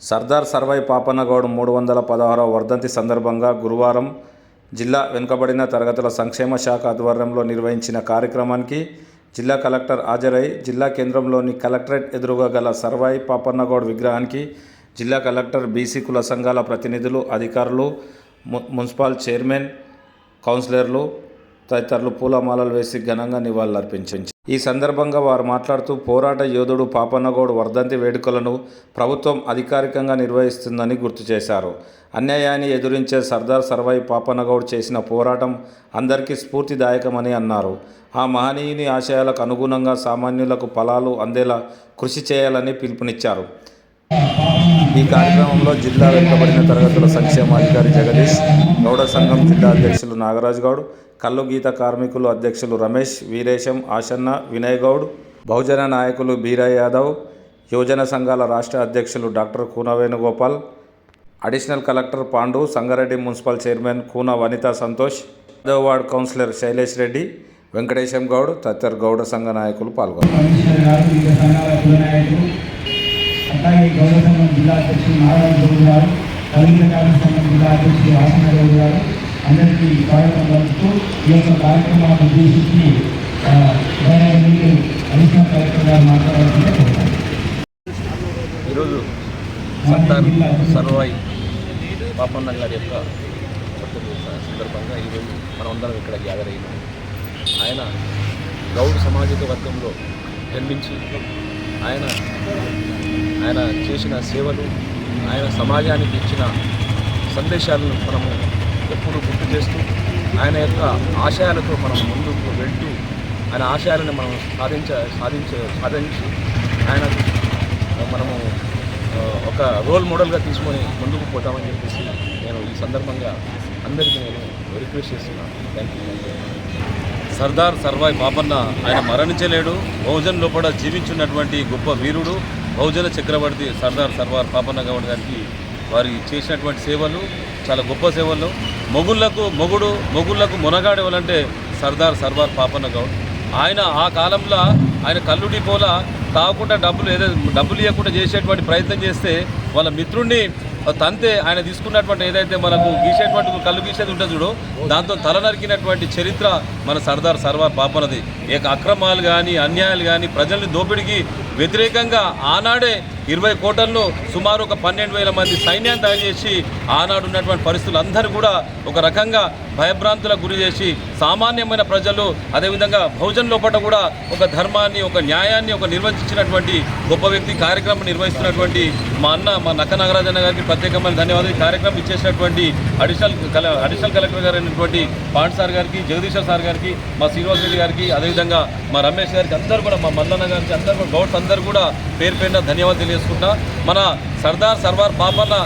సర్దార్ సర్వాయి పాపన్నగౌడ్ 316వ వర్ధంతి సందర్భంగా గురువారం జిల్లా వెనుకబడిన తరగతుల సంక్షేమ శాఖ ఆధ్వర్యంలో నిర్వహించిన కార్యక్రమానికి జిల్లా కలెక్టర్ హాజరై జిల్లా కేంద్రంలోని కలెక్టరేట్ ఎదురుగా గల సర్వాయి పాపన్నగౌడ్ విగ్రహానికి జిల్లా కలెక్టర్ బీసీ కుల సంఘాల ప్రతినిధులు, అధికారులు, మున్సిపల్ చైర్మన్, కౌన్సిలర్లు తదితరులు పూలమాలలు వేసి ఘనంగా నివాళులర్పించారు. ఈ సందర్భంగా వారు మాట్లాడుతూ పోరాట యోధుడు పాపన్నగౌడ్ వర్ధంతి వేడుకలను ప్రభుత్వం అధికారికంగా నిర్వహిస్తుందని గుర్తు చేశారు. అన్యాయాన్ని ఎదురించే సర్దార్ సర్వాయి పాపన్నగౌడ్ చేసిన పోరాటం అందరికీ స్ఫూర్తిదాయకమని అన్నారు. ఆ మహనీయుని ఆశయాలకు అనుగుణంగా సామాన్యులకు ఫలాలు అందేలా కృషి చేయాలని పిలుపునిచ్చారు. ఈ కార్యక్రమంలో జిల్లా వెనుకబడిన తరగతుల సంక్షేమాధికారి జగదీష్, గౌడ సంఘం జిల్లా అధ్యక్షులు నాగరాజ్ గౌడ్, కల్లు గీత కార్మికులు అధ్యక్షులు రమేష్, వీరేశం, ఆశన్న, వినయ్ గౌడ్, బహుజన నాయకులు బీరా యాదవ్, యువజన సంఘాల రాష్ట్ర అధ్యక్షులు doctor Koona Venugopal, additional collector Pandu, Sangareddy municipal chairman Koona Vanitha Santosh, 10వ వార్డు కౌన్సిలర్ శైలేష్ రెడ్డి, వెంకటేశం గౌడ్ తదితర గౌడ సంఘ నాయకులు పాల్గొన్నారు. అలాగే గౌడ సంఘం జిల్లా అధ్యక్షులు నారాయణ గౌడ్ గారు, కలిగిన కార్మిక సంఘం జిల్లా అధ్యక్షులు ఆసన గౌడ్ గారు అందరికీ స్వాగతం పలుకుతూ ఈ యొక్క కార్యక్రమాన్ని ఉద్దేశించి అడిషనల్ కలెక్టర్ గారు మాట్లాడాల్సిందే కోరుతాను. ఈరోజు సర్దార్ సర్వాయి పాపన్న గారి యొక్క సందర్భంగా ఈరోజు మనమందరం ఇక్కడ గ్యాదర్ అయినాం. ఆయన గౌడ్ సామాజిక వర్గంలో జన్మించి ఆయన చేసిన సేవలు, ఆయన సమాజానికి ఇచ్చిన సందేశాలను మనము ఎప్పుడు గుర్తు చేస్తూ ఆయన యొక్క ఆశయాలతో మనం ముందుకు వెళ్తూ ఆయన ఆశయాలను మనం సాధించి ఆయన మనము ఒక రోల్ మోడల్గా తీసుకొని ముందుకు పోతామని చెప్పేసి నేను ఈ సందర్భంగా అందరికీ నేను రిక్వెస్ట్ చేస్తున్నాను. Thank you. సర్దార్ సర్వాయి పాపన్న ఆయన మరణించలేడు. బహుజన్ లోపల జీవించున్నటువంటి గొప్ప వీరుడు, బహుజన చక్రవర్తి సర్దార్ సర్వార్ పాపన్న గౌడ్ గారికి వారి చేసినటువంటి సేవలు చాలా గొప్ప సేవలు. మొగుళ్ళకు మొనగాడు ఎవరంటే సర్దార్ సర్వార్ పాపన్న గౌడ్. ఆయన ఆ కాలంలో ఆయన కల్లు డిపోలా తాగకుండా డబ్బులు ఇవ్వకుండా చేసేటువంటి ప్రయత్నం చేస్తే వాళ్ళ మిత్రుడిని తంతే ఆయన తీసుకున్నటువంటి ఏదైతే మనకు గీసేటువంటి కళ్ళు గీసేది ఉంటుంది చూడు, దాంతో తల నరికినటువంటి చరిత్ర మన సర్దార్ సర్వార్ పాపన్నది. అక్రమాలు కానీ అన్యాయాలు కానీ ప్రజల్ని దోపిడికి వ్యతిరేకంగా ఆనాడే 20 కోట్లను సుమారు ఒక 12,000 మంది సైన్యాన్ని తయారు చేసి ఆనాడు ఉన్నటువంటి పరిస్థితులు అందరూ కూడా ఒక రకంగా భయభ్రాంతులకు గురి చేసి సామాన్యమైన ప్రజలు, అదేవిధంగా బహుజన్ లోపల కూడా ఒక ధర్మాన్ని, ఒక న్యాయాన్ని నిర్వహించినటువంటి గొప్ప వ్యక్తి. కార్యక్రమం నిర్వహిస్తున్నటువంటి మా నక్క నాగరాజన్న గారికి ప్రత్యేకమైన ధన్యవాదాలు. ఈ కార్యక్రమం ఇచ్చేసినటువంటి అడిషనల్ కలెక్టర్ గారు అయినటువంటి పాండ్ సార్ గారికి, జగదీశ్వర్ సార్ గారికి, మా శ్రీనివాస్ రెడ్డి గారికి, అదేవిధంగా మా రమేష్ గారికి, అందరూ కూడా మా మల్లన్న గారికి, అందరూ కూడా గౌడ్స్ అందరూ కూడా పేరు పేరున ధన్యవాదాలు తెలియజేసుకుంటా. మన సర్దార్ సర్వార్ పాపన్న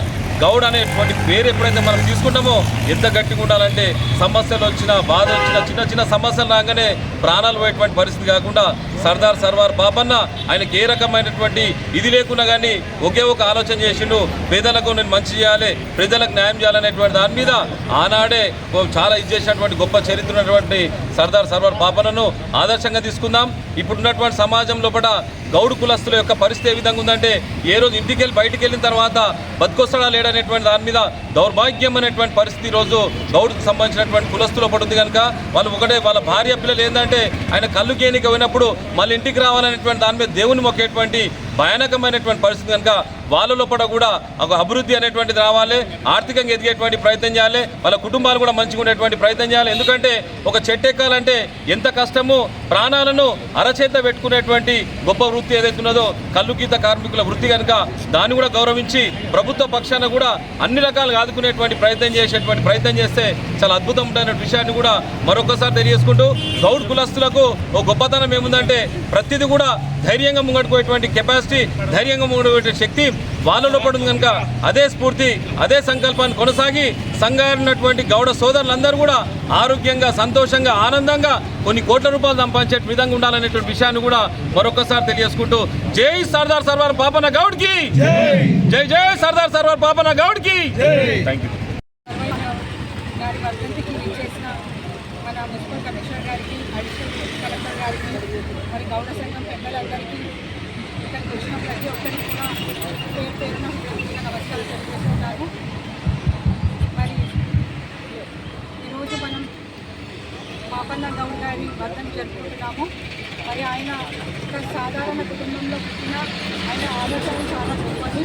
గౌడ్ అనేటువంటి పేరు ఎప్పుడైతే మనం తీసుకుంటామో ఎంత గట్టిగా ఉండాలంటే సమస్యలు వచ్చినా, బాధ వచ్చినా, చిన్న సమస్యలు రాగానే ప్రాణాలు పోయేటువంటి పరిస్థితి కాకుండా సర్దార్ సర్వార్ పాపన్న ఆయనకి ఏ రకమైనటువంటి ఇది లేకున్నా కానీ ఒకే ఒక ఆలోచన చేసిండు, పేదలకు నేను మంచి చేయాలి, ప్రజలకు న్యాయం చేయాలనేటువంటి దాని మీద ఆనాడే చాలా ఇది చేసినటువంటి గొప్ప చరిత్ర ఉన్నటువంటి సర్దార్ సర్వార్ పాపన్నను ఆదర్శంగా తీసుకుందాం. ఇప్పుడున్నటువంటి సమాజం లోపల గౌడు కులస్తుల యొక్క పరిస్థితి ఏ విధంగా ఉందంటే ఏ రోజు ఇంటికి వెళ్ళి బయటికి వెళ్ళిన తర్వాత బతుకొస్తాడా లేడనేటువంటి దాని మీద దౌర్భాగ్యం అనేటువంటి పరిస్థితి ఈరోజు గౌడుకు సంబంధించినటువంటి కులస్తులో పడుతుంది కనుక వాళ్ళ భార్య పిల్లలు ఏంటంటే ఆయన కళ్ళు కేనికి పోయినప్పుడు మళ్ళీ ఇంటికి రావాలనేటువంటి దాని మీద దేవుని మొక్కేటువంటి భయానకమైనటువంటి పరిస్థితి కనుక వాళ్ళ లోపల కూడా ఒక అభివృద్ధి అనేటువంటిది రావాలి, ఆర్థికంగా ఎదిగేటువంటి ప్రయత్నం చేయాలి, వాళ్ళ కుటుంబాలు కూడా మంచిగా ఉండేటువంటి ప్రయత్నం చేయాలి. ఎందుకంటే ఒక చెట్టు ఎక్కాలంటే ఎంత కష్టమో ప్రాణాలను అరచేత పెట్టుకునేటువంటి గొప్ప వృత్తి ఏదైతే ఉన్నదో కల్లు గీత కార్మికుల వృత్తి కనుక దాన్ని కూడా గౌరవించి ప్రభుత్వ పక్షాన కూడా అన్ని రకాలుగా ఆదుకునేటువంటి ప్రయత్నం చేస్తే చాలా అద్భుతం ఉండే విషయాన్ని కూడా మరొకసారి తెలియజేసుకుంటూ గౌడ్ కులస్తులకు ఒక గొప్పతనం ఏముందంటే ప్రతిదీ కూడా ధైర్యంగా ముంగడుకోయేటువంటి కెపాసిటీ, ధైర్యంగా ముంగడుకోవే శక్తి వాళ్ళలో పడుతుంది కనుక అదే స్ఫూర్తి, అదే సంకల్పాన్ని కొనసాగి సంఘాలున్నటువంటి గౌడ సోదరులందరూ కూడా ఆరోగ్యంగా, సంతోషంగా, ఆనందంగా కొన్ని కోట్ల రూపాయలు సంపాదించే విధంగా ఉండాలనేటువంటి విషయాన్ని కూడా మరొకసారి తెలియజేసుకుంటూ జై సర్దార్ సర్వార్ పాపన్న గౌడ్కి, జై జై సర్దార్ సర్వార్ పాపన్న గౌడ్కి. Thank you. మన మున్సిపల్ కమిషనర్ గారికి, అడిషనల్ కలెక్టర్ గారికి, మరి గౌడ సంఘం పెద్దలందరికీ ఇక్కడికి వచ్చిన ప్రతి ఒక్కరికి కూడా పేరు పేరున నమస్కారం తెలియజేస్తున్నాను. మరి ఈరోజు మనం పాపన్న గౌడ్ గారి వర్ధంతి జరుపుకుంటున్నాము. మరి ఆయన ఒక సాధారణ కుటుంబంలో పుట్టిన ఆయన ఆలోచనలు చాలా గొప్పది.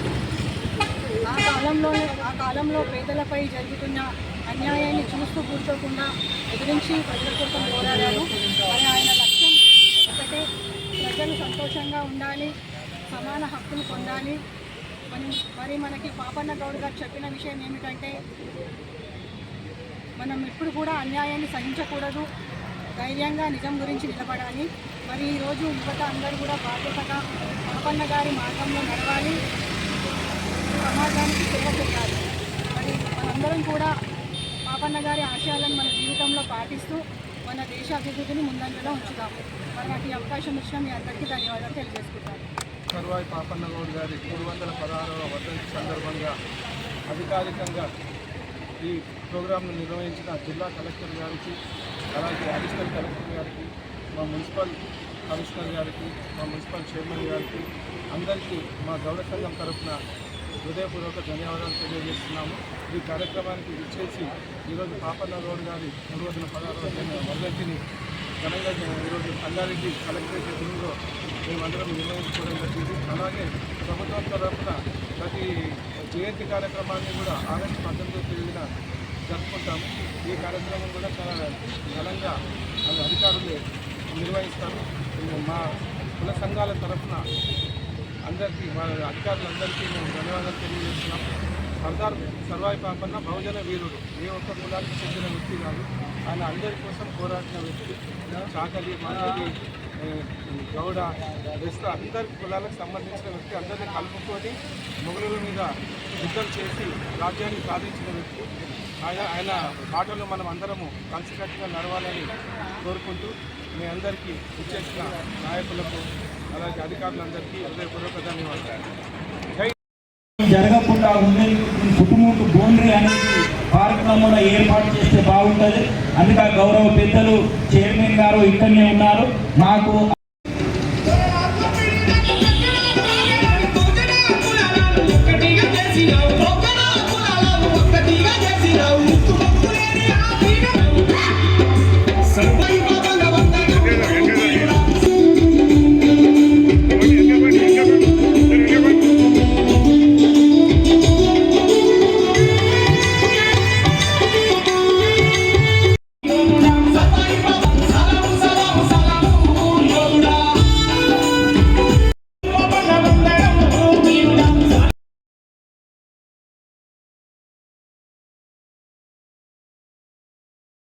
ఆ కాలంలో పేదలపై జరుగుతున్న అన్యాయాన్ని చూస్తూ కూర్చోకుండా ఎదిరించి ప్రజల కోసం పోరాడారు. మరి ఆయన లక్ష్యం ఒకటే, ప్రజలు సంతోషంగా ఉండాలి, సమాన హక్కులు పొందాలి. మరి మనకి పాపన్న గౌడ్ గారు చెప్పిన విషయం ఏమిటంటే, మనం ఎప్పుడు కూడా అన్యాయాన్ని సహించకూడదు, ధైర్యంగా నిజం గురించి నిలబడాలి. మరి ఈరోజు యువత అందరూ కూడా బాధ్యతగా పాపన్న గారి మార్గంలో నడవాలి, సమాజానికి సేవ చేయాలి. మరి మనందరం కూడా పాపన్న గారి ఆశయాలను మన జీవితంలో పాటిస్తూ మన దేశ అభివృద్ధిని ముందంజలో ఉంచుదాము. మరి నాకు ఈ అవకాశం ఇచ్చిన మీ అందరికీ ధన్యవాదాలు తెలియజేసుకుంటాను. సర్వాయి పాపన్న గౌడ్ గారి 316వ వర్ధంతి సందర్భంగా అధికారికంగా ఈ ప్రోగ్రాంను నిర్వహించిన జిల్లా కలెక్టర్ గారికి, అలాగే అడిషనల్ కలెక్టర్ గారికి, మా మున్సిపల్ కమిషనర్ గారికి, మా మున్సిపల్ చైర్మన్ గారికి, అందరికీ మా గౌడ సంఘం తరఫున హృదయపూర్వక ధన్యవాదాలు తెలియజేస్తున్నాము. ఈ కార్యక్రమానికి విచ్చేసి ఈరోజు పాపన్న గౌడ్ గారి 316వ వర్ధంతిని ఘనంగా ఈరోజు సంగారెడ్డి కలెక్టరేట్ ఎదురులో మేమందరం నిర్వహించుకోవడం జరిగింది. అలాగే ప్రభుత్వం తరఫున ప్రతి జయంతి కార్యక్రమాన్ని కూడా ఆగస్టు 18వ తేదీన జరుపుకుంటాము. ఈ కార్యక్రమం కూడా చాలా ఘనంగా అధికారులు నిర్వహిస్తారు. మా కుల సంఘాల తరఫున అందరికీ, మా అధికారులందరికీ మేము ధన్యవాదాలు తెలియజేస్తున్నాం. సర్వాయి పాపన్న బహుజన వీరుడు, ఏ ఒక్క కులానికి చెందిన వ్యక్తి కాదు. ఆయన అందరి కోసం పోరాడిన వ్యక్తి. చాకలి, మాకలి, గౌడ, బెస్త అందరి కులాలకు సంబంధించిన వ్యక్తి. అందరినీ కలుపుకొని మొఘలుల మీద యుద్ధం చేసి రాజ్యాన్ని సాధించిన వ్యక్తి. ఆయన బాటలో మనం అందరము కలిసికట్టుగా నడవాలని కోరుకుంటూ మీ అందరికీ ఇచ్చేసిన నాయకులకు, అలాగే అధికారులందరికీ హృదయపూర్వక ధన్యవాదాలు. జరగకుండా ఉండేది కుటుంబం బోండ్రీ అనేది కార్యక్రమంలో ఏర్పాటు చేస్తే బాగుంటుంది. అందుకే గౌరవ పెద్దలు చైర్మన్ గారు ఇక్కడనే ఉన్నారు. నాకు